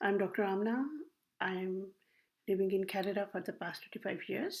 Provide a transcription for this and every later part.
I'm Dr. Amna. I'm living in Canada for the past 25 years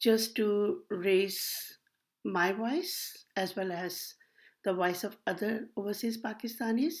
just to raise my voice as well as the voice of other overseas Pakistanis.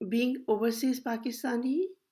being overseas Pakistani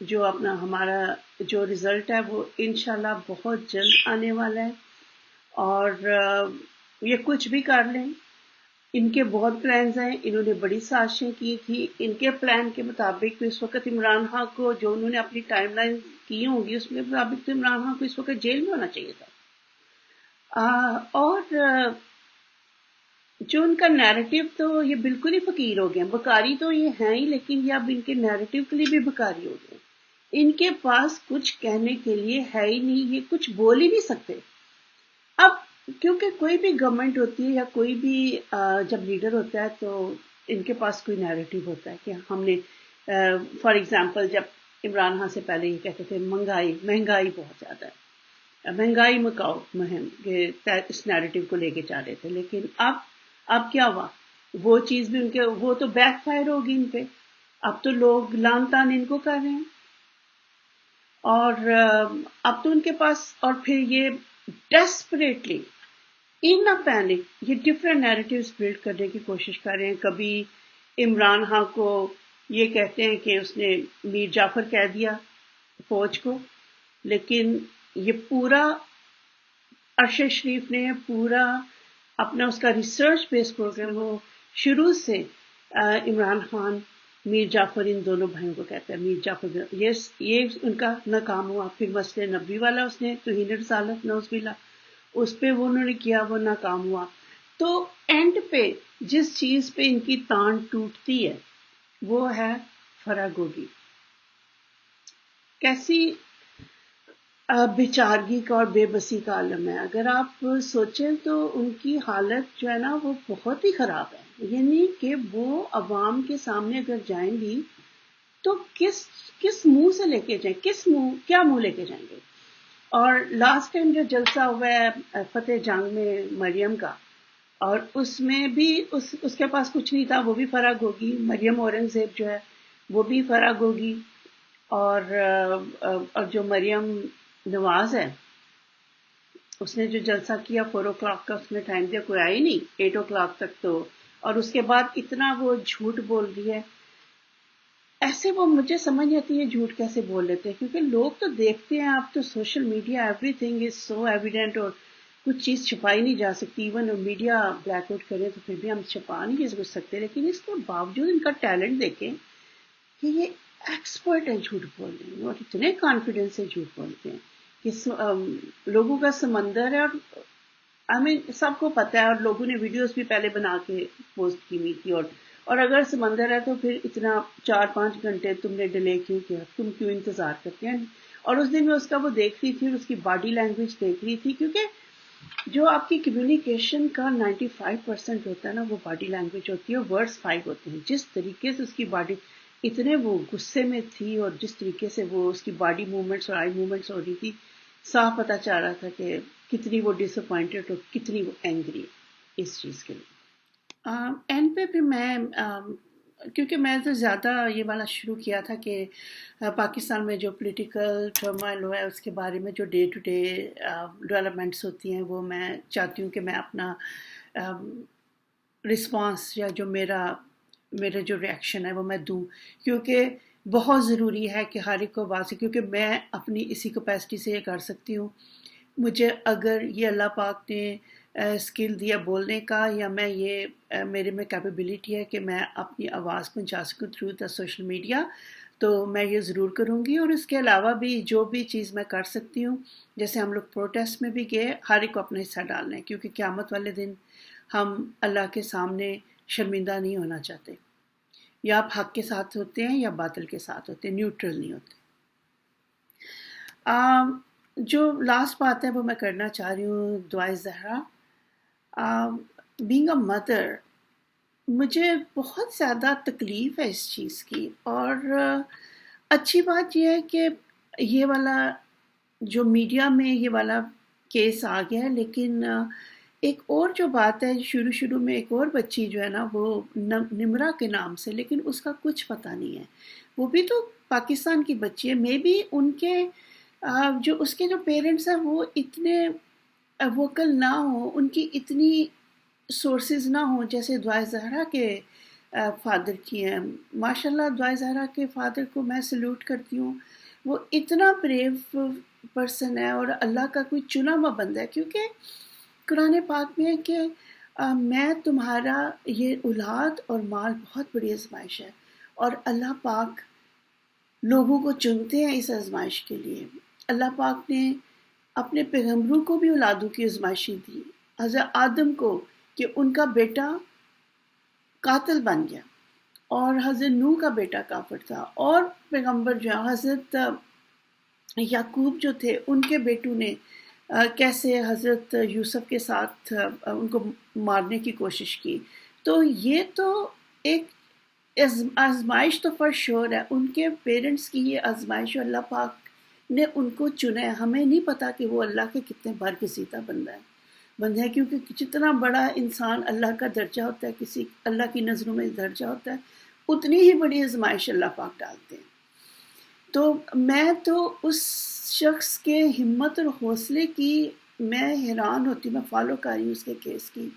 جو اپنا ہمارا جو result ہے وہ انشاءاللہ بہت جلد آنے والا ہے، اور یہ کچھ بھی کر لیں، ان کے بہت پلانز ہیں، انہوں نے بڑی سازشیں کی تھی، ان کے پلان کے مطابق اس وقت عمران خان کو جو انہوں نے اپنی ٹائم لائن کی ہوں گی اس کے مطابق تو عمران خان کو اس وقت جیل میں ہونا چاہیے تھا۔ اور جو ان کا نیریٹو تو یہ بالکل ہی فقیر ہو گئے ہیں، بکاری تو یہ ہیں ہی، لیکن یہ اب ان کے نیریٹو کے لیے بھی بکاری ہو گئے، ان کے پاس کچھ کہنے کے لیے ہے ہی نہیں، یہ کچھ بول ہی نہیں سکتے۔ اب کیونکہ کوئی بھی گورنمنٹ ہوتی ہے یا کوئی بھی جب لیڈر ہوتا ہے تو ان کے پاس کوئی نیریٹو ہوتا ہے کہ ہم نے فار ایگزامپل جب عمران خان سے پہلے یہ کہتے تھے مہنگائی بہت زیادہ ہے، مہنگائی مکاؤ مہم کے اس نیریٹو کو لے کے جا رہے تھے، لیکن اب کیا ہوا، وہ چیز بھی ان کے وہ تو بیک فائر ہوگی ان پہ، اب تو لوگ لان تان ان کو کر رہے ہیں، اور اب تو ان کے پاس، اور پھر یہ ڈیسپریٹلی ان پینک یہ ڈفرینٹ نیریٹیوز بلڈ کرنے کی کوشش کر رہے ہیں۔ کبھی عمران خان کو یہ کہتے ہیں کہ اس نے میر جعفر کہہ دیا فوج کو، لیکن یہ پورا ارشد شریف نے پورا اپنا اس کا ریسرچ بیس پروگرام وہ شروع سے عمران خان میر جعفر ان دونوں بھائیوں کو کہتا ہے، میر جعفر یہ ان کا ناکام ہوا، پھر مسئلہ نبوی والا اس نے توہین رسالت نعوذ باللہ اس پہ وہ انہوں نے کیا، وہ ناکام ہوا، تو اینڈ پہ جس چیز پہ ان کی تان ٹوٹتی ہے وہ ہے فراگوگی۔ کیسی بیچارگی کا اور بے بسی کا عالم ہے، اگر آپ سوچیں تو ان کی حالت جو ہے نا وہ بہت ہی خراب ہے، یعنی کہ وہ عوام کے سامنے اگر جائیں گی تو کس منہ سے لے کے جائیں، کیا منہ لے کے جائیں گے۔ اور لاسٹ ٹائم جو جلسہ ہوا ہے فتح جنگ میں مریم کا، اور اس میں بھی اس کے پاس کچھ نہیں تھا، وہ بھی فرغ ہوگی، مریم اورنگزیب جو ہے وہ بھی فرغ ہوگی، اور جو مریم نواز ہے اس نے جو جلسہ کیا 4 o'clock کا اس میں ٹائم دیا، کوئی آئی نہیں 8 o'clock تک، تو اور اس کے بعد اتنا وہ جھوٹ بول رہی ہے، ایسے وہ مجھے سمجھ نہیں آتی ہے جھوٹ کیسے بول لیتے ہیں، کیونکہ لوگ تو دیکھتے ہیں، آپ تو social media every thing is so evident, اور کچھ چیز چھپائی نہیں جا سکتی، ایون میڈیا بلیک آؤٹ کرے تو پھر بھی ہم چھپا نہیں سکتے، لیکن اس کے باوجود ان کا ٹیلنٹ دیکھیں کہ یہ ایکسپرٹ ہے جھوٹ بولنے میں، اور اتنے کانفیڈنس سے جھوٹ بولتے ہیں کہ لوگوں کا سمندر ہے، اور سب کو پتہ ہے، اور لوگوں نے ویڈیوز بھی پہلے بنا کے پوسٹ کی ہوئی تھی، اور اگر سمندر ہے تو پھر اتنا 4-5 گھنٹے تم نے ڈیلے کیوں کیا، تم کیوں انتظار کرتے ہیں۔ اور اس دن میں اس کا وہ دیکھ رہی تھی اور اس کی باڈی لینگویج دیکھ رہی تھی، کیونکہ جو آپ کی کمیونیکیشن کا 95% ہوتا ہے نا وہ باڈی لینگویج ہوتی ہے، اور ورڈز 5 ہوتے ہیں، جس طریقے سے اس کی باڈی اتنے وہ غصے میں تھی، اور جس طریقے سے وہ اس کی باڈی موومنٹس اور آئی موومنٹس ہو رہی تھی، صاف پتہ چل رہا تھا کہ کتنی وہ ڈس اپوائنٹڈ اور کتنی وہ اینگری اس چیز کے لیے۔ اینڈ پہ پھر میں کیونکہ میں تو زیادہ یہ والا شروع کیا تھا کہ پاکستان میں جو پولیٹیکل ٹرمائل ہوا ہے اس کے بارے میں جو ڈے ٹو ڈے ڈیولپمنٹس ہوتی ہیں وہ میں چاہتی ہوں کہ میں اپنا رسپانس یا جو میرا جو ریئیکشن ہے وہ میں دوں، کیونکہ بہت ضروری ہے کہ ہر ایک کو بات سے، کیونکہ میں اپنی اسی کیپیسٹی سے یہ کر سکتی ہوں، مجھے اگر یہ اللہ پاک نے اسکل دیا بولنے کا، یا میں یہ میرے میں کیپیبلٹی ہے کہ میں اپنی آواز پہنچا سکوں تھرو دا سوشل میڈیا، تو میں یہ ضرور کروں گی۔ اور اس کے علاوہ بھی جو بھی چیز میں کر سکتی ہوں، جیسے ہم لوگ پروٹیسٹ میں بھی گئے، ہر ایک کو اپنا حصہ ڈالنا ہے، کیونکہ قیامت والے دن ہم اللہ کے سامنے شرمندہ نہیں ہونا چاہتے، یا آپ حق کے ساتھ ہوتے ہیں یا باطل کے ساتھ ہوتے ہیں، نیوٹرل نہیں ہوتے۔ جو لاسٹ بات ہے وہ میں کرنا چاہ رہی ہوں، دعائے زہرا۔ بینگ اے مدر، مجھے بہت زیادہ تکلیف ہے اس چیز کی، اور اچھی بات یہ ہے کہ یہ والا جو میڈیا میں یہ والا کیس آ گیا ہے، لیکن ایک اور جو بات ہے، شروع میں ایک اور بچی جو ہے نا وہ نمرہ کے نام سے، لیکن اس کا کچھ پتہ نہیں ہے، وہ بھی تو پاکستان کی بچی ہے، مے بی ان کے جو اس کے جو پیرنٹس ہیں وہ اتنے ووکل نہ ہوں، ان کی اتنی سورسز نہ ہوں جیسے دعائے زہرا کے فادر کی ہیں. ماشاءاللہ دعائے زہرا کے فادر کو میں سلوٹ کرتی ہوں. وہ اتنا بریو پرسن ہے اور اللہ کا کوئی چنا ہوا بندہ ہے، کیونکہ قرآن پاک میں ہے کہ میں تمہارا یہ اولاد اور مال بہت بڑی آزمائش ہے، اور اللہ پاک لوگوں کو چنتے ہیں اس آزمائش کے لیے. اللہ پاک نے اپنے پیغمبروں کو بھی اولادوں کی آزمائشیں دی. حضرت آدم کو کہ ان کا بیٹا قاتل بن گیا، اور حضرت نوح کا بیٹا کافر تھا، اور پیغمبر جو ہیں حضرت یعقوب جو تھے ان کے بیٹوں نے کیسے حضرت یوسف کے ساتھ ان کو مارنے کی کوشش کی. تو یہ تو ایک آزمائش تو فار شور ہے. ان کے پیرنٹس کی یہ آزمائش اللہ پاک نے ان کو چنا ہے. ہمیں نہیں پتا کہ وہ اللہ کے کتنے برگزیدہ بندہ ہے، کیونکہ جتنا بڑا انسان اللہ کا درجہ ہوتا ہے، کسی اللہ کی نظروں میں درجہ ہوتا ہے، اتنی ہی بڑی آزمائش اللہ پاک ڈالتے ہیں. تو میں تو اس شخص کے ہمت اور حوصلے کی میں حیران ہوتی ہوں. میں فالو کر رہی ہوں اس کے کیس کی،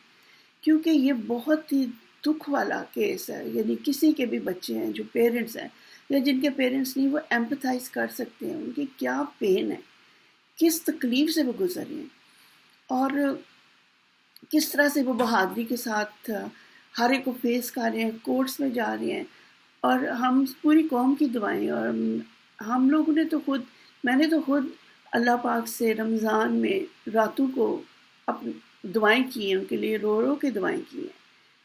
کیونکہ یہ بہت ہی دکھ والا کیس ہے. یعنی کسی کے بھی بچے ہیں جو پیرنٹس ہیں یا جن کے پیرنٹس نہیں، وہ ایمپتھائز کر سکتے ہیں ان کی کیا پین ہے، کس تکلیف سے وہ گزر رہے ہیں، اور کس طرح سے وہ بہادری کے ساتھ ہر ایک کو فیس کر رہے ہیں، کورٹس میں جا رہے ہیں. اور ہم پوری قوم کی دعائیں، اور ہم لوگوں نے تو خود، میں نے تو خود اللہ پاک سے رمضان میں راتوں کو اپنی دعائیں کی ہیں، ان کے لیے رو رو کے دعائیں کی ہیں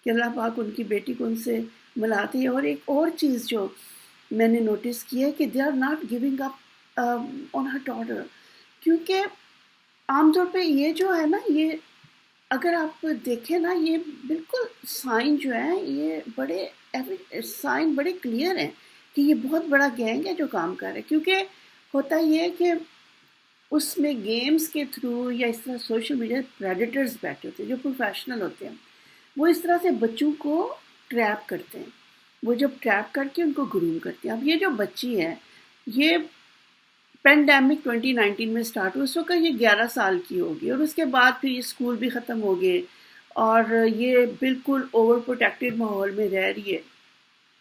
کہ اللہ پاک ان کی بیٹی کو ان سے ملاتے ہیں. اور ایک اور چیز جو میں نے نوٹس کی ہے کہ they are not giving up on her daughter. کیونکہ عام طور پہ یہ جو ہے نا، یہ اگر آپ دیکھیں نا، یہ بالکل سائن جو ہے، یہ بڑے سائن بڑے کلیئر ہیں کہ یہ بہت بڑا گینگ ہے جو کام کر رہا ہے. کیونکہ ہوتا یہ ہے کہ اس میں گیمز کے تھرو یا اس طرح سوشل میڈیا پریڈیٹرز بیٹھے ہوتے ہیں جو پروفیشنل ہوتے ہیں، وہ اس طرح سے بچوں کو ٹریپ کرتے ہیں. وہ جب ٹریپ کر کے ان کو گروم کرتے ہیں. اب یہ جو بچی ہے، یہ پینڈیمک 2019 میں سٹارٹ ہوئی، اس وقت یہ 11 سال کی ہوگی، اور اس کے بعد پھر یہ اسکول بھی ختم ہو گئے، اور یہ بالکل اوور پروٹیکٹڈ ماحول میں رہ رہی ہے،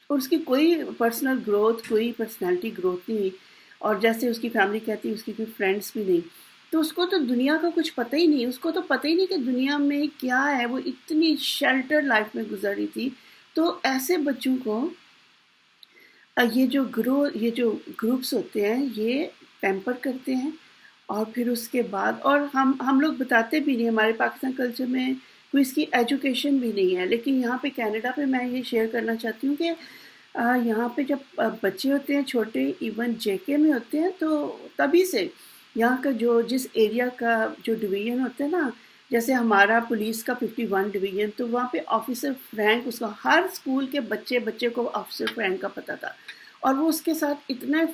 اور اس کی کوئی پرسنل گروتھ، کوئی پرسنالٹی گروتھ نہیں، اور جیسے اس کی فیملی کہتی ہے اس کی کوئی فرینڈس بھی نہیں. تو اس کو تو دنیا کا کچھ پتہ ہی نہیں، اس کو تو پتہ ہی نہیں کہ دنیا میں کیا ہے. وہ اتنی شیلٹر لائف میں گزر رہی تھی. تو ایسے بچوں کو یہ جو گروپس ہوتے ہیں یہ پیمپر کرتے ہیں، اور پھر اس کے بعد، اور ہم لوگ بتاتے بھی نہیں، ہمارے پاکستان کلچر میں کوئی اس کی ایجوکیشن بھی نہیں ہے. لیکن یہاں پہ کینیڈا پہ میں یہ شیئر کرنا چاہتی ہوں کہ یہاں پہ جب بچے ہوتے ہیں چھوٹے، ایون جے کے میں ہوتے ہیں، تو تبھی سے یہاں کا جس ایریا کا جو ڈویژن ہوتا ہے نا، جیسے ہمارا پولیس کا 51 ڈویژن، تو وہاں پہ آفیسر فرینک، اس کا ہر اسکول کے بچے کو آفیسر فرینک کا پتہ تھا، اور وہ اس کے ساتھ اتنے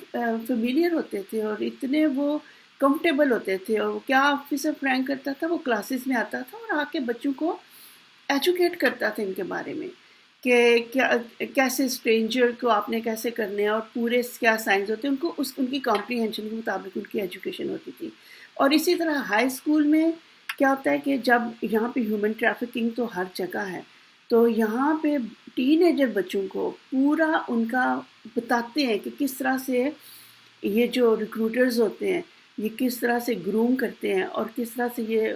فیملیئر ہوتے تھے اور اتنے وہ کمفرٹیبل ہوتے تھے. اور وہ کیا آفیسر فرینک کرتا تھا، وہ کلاسز میں آتا تھا اور آ کے بچوں کو ایجوکیٹ کرتا تھا ان کے بارے میں کہ کیسے اسٹرینجر کو آپ نے کیسے کرنے ہیں، اور پورے کیا سائنس ہوتے ہیں. ان کی کمپریہنشن کے مطابق ان کی ایجوکیشن ہوتی تھی. اور اسی طرح ہائی اسکول میں کیا ہوتا ہے کہ جب یہاں پہ ہیومن ٹریفکنگ تو ہر جگہ ہے، تو یہاں پہ ٹین ایجر بچوں کو پورا ان کا بتاتے ہیں کہ کس طرح سے یہ جو ریکروٹرز ہوتے ہیں یہ کس طرح سے گروم کرتے ہیں، اور کس طرح سے یہ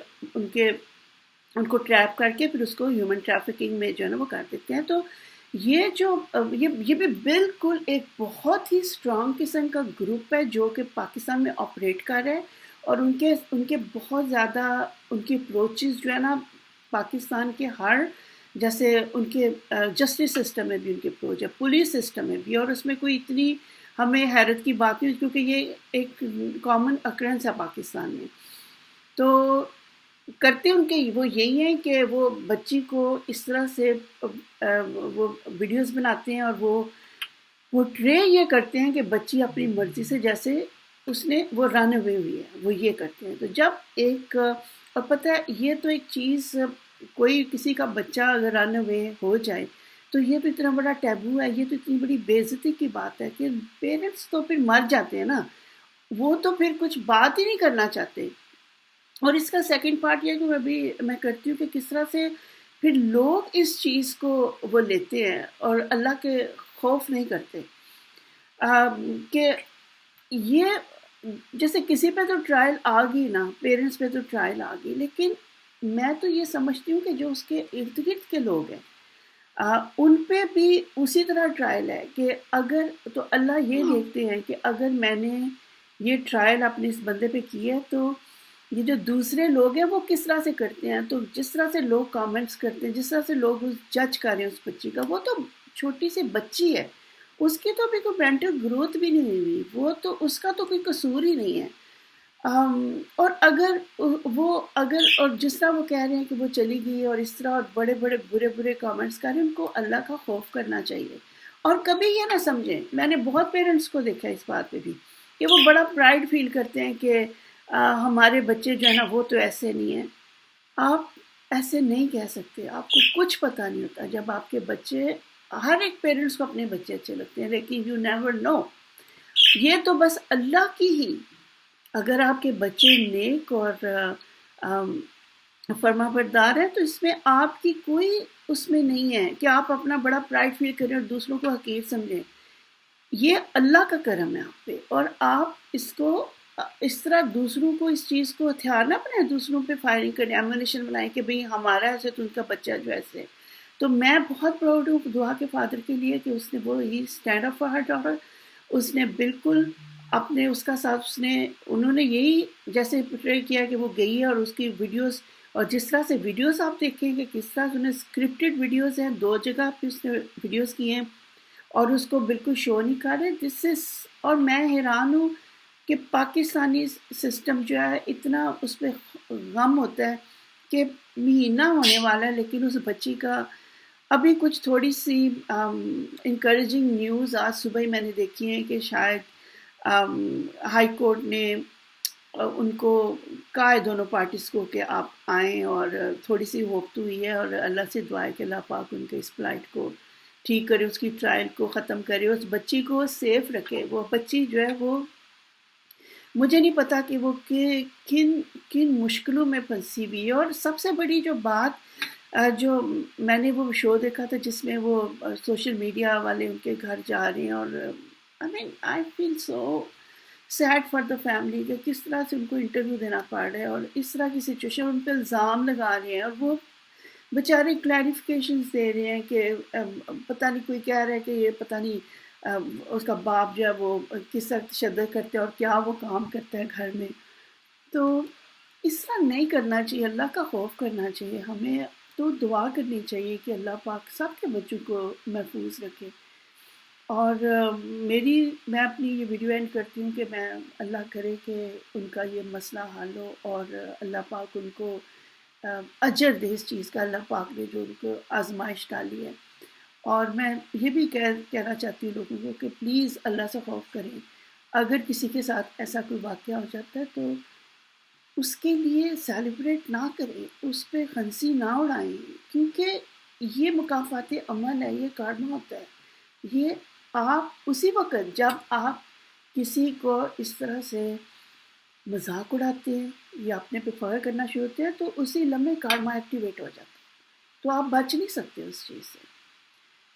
ان کو ٹریپ کر کے پھر اس کو ہیومن ٹریفکنگ میں جو ہے نا وہ کر دیتے ہیں. تو یہ بھی بالکل ایک بہت ہی اسٹرانگ قسم کا گروپ ہے جو کہ پاکستان میں آپریٹ کر رہا ہے. اور ان کے بہت زیادہ ان کی اپروچز جو ہے نا پاکستان کے ہر، جیسے ان کے جسٹس سسٹم میں بھی ان کی اپروچ ہے، پولیس سسٹم میں بھی، اور اس میں کوئی اتنی ہمیں حیرت کی بات نہیں، کیونکہ یہ ایک کامن اکرنس ہے پاکستان میں. تو کرتے ان کے وہ یہی ہیں کہ وہ بچی کو اس طرح سے وہ ویڈیوز بناتے ہیں، اور وہ ٹرے یہ کرتے ہیں کہ بچی اپنی مرضی سے، جیسے اس نے وہ رن اوے ہوئی ہے، وہ یہ کرتے ہیں. تو جب اور پتہ ہے یہ تو ایک چیز، کوئی کسی کا بچہ اگر رن اوے ہو جائے تو یہ تو اتنا بڑا ٹیبو ہے، یہ تو اتنی بڑی بے عزتی کی بات ہے کہ پیرنٹس تو پھر مر جاتے ہیں نا، وہ تو پھر کچھ بات ہی نہیں کرنا چاہتے. اور اس کا سیکنڈ پارٹ یہ جو میں کرتی ہوں کہ کس طرح سے پھر لوگ اس چیز کو وہ لیتے ہیں اور اللہ کے خوف نہیں کرتے کہ یہ جیسے کسی پہ تو ٹرائل آ گئی نا، پیرنٹس پہ تو ٹرائل آ گئی، لیکن میں تو یہ سمجھتی ہوں کہ جو اس کے ارد گرد کے لوگ ہیں ان پہ بھی اسی طرح ٹرائل ہے کہ اگر تو اللہ یہ دیکھتے ہیں کہ اگر میں نے یہ ٹرائل اپنے اس بندے پہ کی ہے تو یہ جو دوسرے لوگ ہیں وہ کس طرح سے کرتے ہیں. تو جس طرح سے لوگ کامنٹس کرتے ہیں، جس طرح سے لوگ جج کر رہے ہیں اس بچی کا، وہ تو چھوٹی سی بچی ہے، اس کی تو ابھی کوئی مینٹل گروتھ بھی نہیں ہوئی، وہ تو اس کا تو کوئی قصور ہی نہیں ہے. اور اور جس طرح وہ کہہ رہے ہیں کہ وہ چلی گئی اور اس طرح، اور بڑے بڑے برے برے کامنٹس کر رہے ہیں، ان کو اللہ کا خوف کرنا چاہیے. اور کبھی یہ نہ سمجھیں، میں نے بہت پیرنٹس کو دیکھا اس بات پہ بھی کہ وہ بڑا پرائڈ فیل کرتے ہیں کہ ہمارے بچے جو ہے نا وہ تو ایسے نہیں ہیں. آپ ایسے نہیں کہہ سکتے، آپ کو کچھ پتہ نہیں ہوتا. جب آپ کے بچے، ہر ایک پیرنٹس کو اپنے بچے اچھے لگتے ہیں، لیکن یو نیور نو، یہ تو بس اللہ کی ہی، اگر آپ کے بچے نیک اور فرما بردار ہیں تو اس میں آپ کی کوئی اس میں نہیں ہے کہ آپ اپنا بڑا پرائڈ فیل کریں اور دوسروں کو حقیر سمجھیں. یہ اللہ کا کرم ہے آپ پہ، اور آپ اس کو اس طرح دوسروں کو اس چیز کو ہتھیار نہ بنائیں، دوسروں پہ فائرنگ کریں، ایمونیشن بنائیں کہ بھئی ہمارا ایسے تو ان کا بچہ جو ایسے. تو میں بہت پراؤڈ ہوں دعا کے فادر کے لیے کہ اس نے وہ ہی stand up for her daughter. اس نے بالکل اپنے اس کا ساتھ انہوں نے یہی جیسے پورٹری کیا کہ وہ گئی ہے اور اس کی ویڈیوز، اور جس طرح سے ویڈیوز آپ دیکھیں کہ کس طرح سے انہیں اسکرپٹڈ ویڈیوز ہیں، 2 جگہ پہ اس نے ویڈیوز کی ہیں اور اس کو بالکل شو نہیں کر رہے. جس سے اور میں حیران ہوں کہ پاکستانی سسٹم جو ہے اتنا اس پہ غم ہوتا ہے کہ مہینہ ہونے والا ہے لیکن اس بچی کا ابھی کچھ تھوڑی سی انکریجنگ نیوز آج صبح ہی میں نے دیکھی ہے کہ شاید ہائی کورٹ نے ان کو کہا ہے دونوں پارٹیز کو کہ آپ آئیں، اور تھوڑی سی ہوپ تو ہوئی ہے، اور اللہ سے دعا ہے کہ اللہ پاک ان کے اس فلائٹ کو ٹھیک کرے، اس کی ٹرائل کو ختم کرے، اس بچی کو سیف رکھے. وہ بچی جو ہے وہ مجھے نہیں پتا کہ وہ کن مشکلوں میں پھنسی ہوئی ہے. اور سب سے بڑی جو بات جو میں نے وہ شو دیکھا تھا جس میں وہ سوشل میڈیا والے ان کے گھر جا رہے ہیں، اور I feel so sad for the family کہ کس طرح سے ان کو انٹرویو دینا پڑ رہا ہے اور اس طرح کی سچویشن، ان پہ الزام لگا رہے ہیں اور وہ بیچارے کلیریفیکیشنز دے رہے ہیں کہ پتہ نہیں، کوئی کہہ رہا ہے کہ یہ پتہ نہیں اس کا باپ جو ہے وہ کس طرح تشدد کرتا ہے اور کیا وہ کام کرتا ہے گھر میں. تو اس طرح نہیں کرنا چاہیے، اللہ کا خوف کرنا چاہیے. ہمیں تو دعا کرنی چاہیے کہ اللہ پاک سب کے بچوں کو محفوظ رکھے. اور میں اپنی یہ ویڈیو اینڈ کرتی ہوں کہ میں اللہ کرے کہ ان کا یہ مسئلہ حل ہو اور اللہ پاک ان کو اجر دے اس چیز کا، اللہ پاک نے جو ان کو آزمائش ڈالی ہے. اور میں یہ بھی کہنا چاہتی ہوں لوگوں کو کہ پلیز اللہ سے خوف کریں. اگر کسی کے ساتھ ایسا کوئی واقعہ ہو جاتا ہے تو اس کے لیے سیلیبریٹ نہ کریں، اس پہ ہنسی نہ اڑائیں، کیونکہ یہ مکافات عمل ہے، یہ کارما ہوتا ہے. یہ آپ اسی وقت جب آپ کسی کو اس طرح سے مذاق اڑاتے ہیں یا اپنے پہ فخر کرنا شروع ہوتے ہیں تو اسی لمحے کارما ایکٹیویٹ ہو جاتا ہے، تو آپ بچ نہیں سکتے اس چیز سے.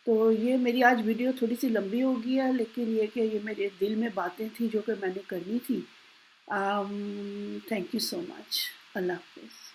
تو یہ میری آج ویڈیو تھوڑی سی لمبی ہو گئی ہے، لیکن یہ کہ یہ میرے دل میں باتیں تھیں جو کہ میں نے کرنی تھی. تھینک یو سو مچ. اللہ حافظ.